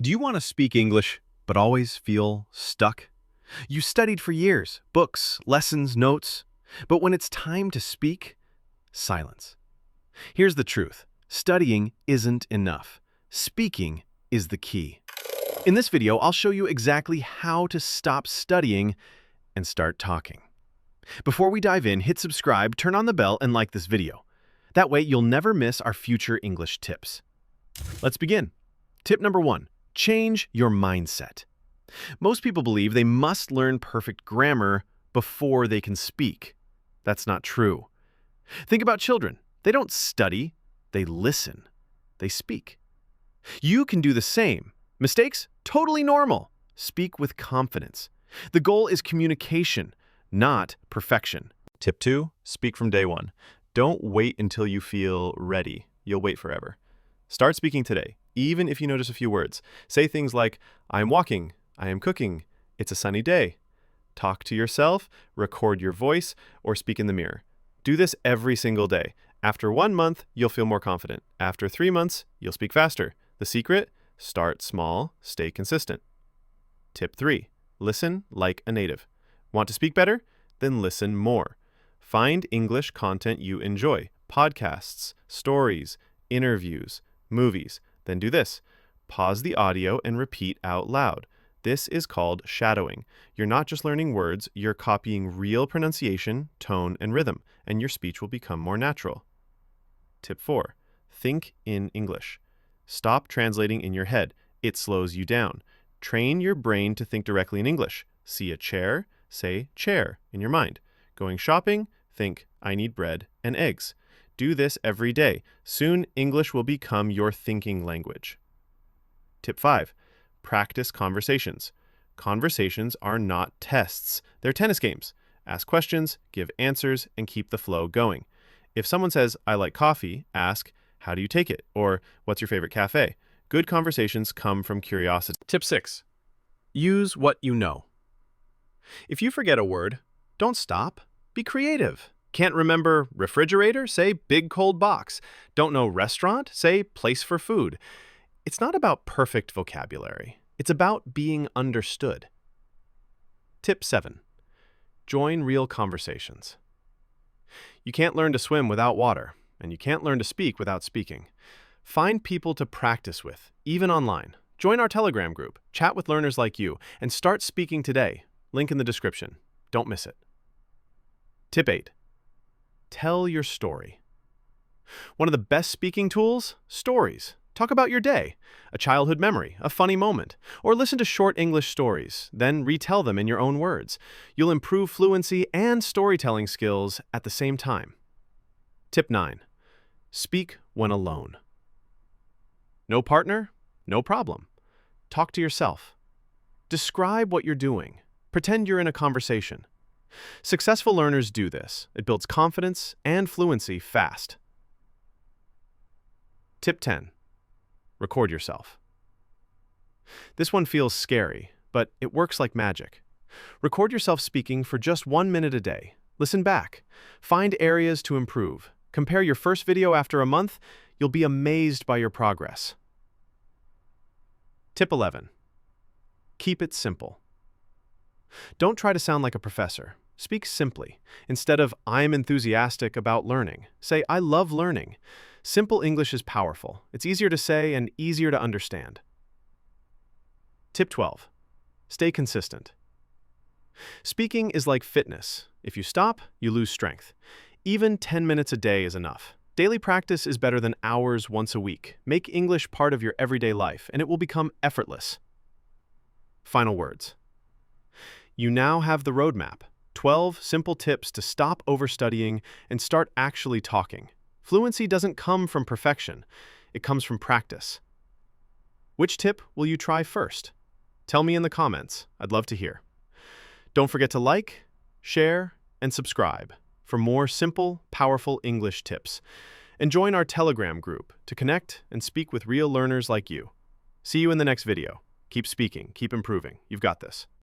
Do you want to speak English, but always feel stuck? You studied for years, books, lessons, notes, but when it's time to speak, silence. Here's the truth. Studying isn't enough. Speaking is the key. In this video, I'll show you exactly how to stop studying and start talking. Before we dive in, hit subscribe, turn on the bell, and like this video. That way, you'll never miss our future English tips. Let's begin. Tip number 1. Change your mindset. Most people believe they must learn perfect grammar before they can speak. That's not true. Think about children. They don't study, they listen. They speak. You can do the same. Mistakes? Totally normal. Speak with confidence. The goal is communication, not perfection. Tip 2, speak from day one. Don't wait until you feel ready. You'll wait forever. Start speaking today, even if you notice a few words. Say things like, I am walking, I am cooking, it's a sunny day. Talk to yourself, record your voice, or speak in the mirror. Do this every single day. After 1 month, you'll feel more confident. After 3 months, you'll speak faster. The secret? Start small, stay consistent. Tip 3, listen like a native. Want to speak better? Then listen more. Find English content you enjoy. Podcasts, stories, interviews, movies. Then do this. Pause the audio and repeat out loud. This is called shadowing. You're not just learning words, you're copying real pronunciation, tone, and rhythm, and your speech will become more natural. Tip 4. Think in English. Stop translating in your head. It slows you down. Train your brain to think directly in English. See a chair, say chair in your mind. Going shopping, think I need bread and eggs. Do this every day. Soon, English will become your thinking language. Tip 5. Practice conversations. Conversations are not tests. They're tennis games. Ask questions, give answers, and keep the flow going. If someone says, I like coffee, ask, how do you take it? Or, what's your favorite cafe? Good conversations come from curiosity. Tip 6. Use what you know. If you forget a word, don't stop. Be creative. Can't remember refrigerator? Say big cold box. Don't know restaurant? Say place for food. It's not about perfect vocabulary. It's about being understood. Tip 7. Join real conversations. You can't learn to swim without water, and you can't learn to speak without speaking. Find people to practice with, even online. Join our Telegram group, chat with learners like you, and start speaking today. Link in the description. Don't miss it. Tip 8. Tell your story. One of the best speaking tools? Stories. Talk about your day, a childhood memory, a funny moment, or listen to short English stories, then retell them in your own words. You'll improve fluency and storytelling skills at the same time. Tip 9. Speak when alone. No partner? No problem. Talk to yourself. Describe what you're doing. Pretend you're in a conversation. Successful learners do this. It builds confidence and fluency fast. Tip 10. Record yourself. This one feels scary, but it works like magic. Record yourself speaking for just 1 minute a day. Listen back. Find areas to improve. Compare your first video after a month. You'll be amazed by your progress. Tip 11. Keep it simple. Don't try to sound like a professor. Speak simply. Instead of, I'm enthusiastic about learning, say, I love learning. Simple English is powerful. It's easier to say and easier to understand. Tip 12. Stay consistent. Speaking is like fitness. If you stop, you lose strength. Even 10 minutes a day is enough. Daily practice is better than hours once a week. Make English part of your everyday life, and it will become effortless. Final words. You now have the roadmap. 12 simple tips to stop overstudying and start actually talking. Fluency doesn't come from perfection. It comes from practice. Which tip will you try first? Tell me in the comments. I'd love to hear. Don't forget to like, share, and subscribe for more simple, powerful English tips. And join our Telegram group to connect and speak with real learners like you. See you in the next video. Keep speaking, keep improving. You've got this.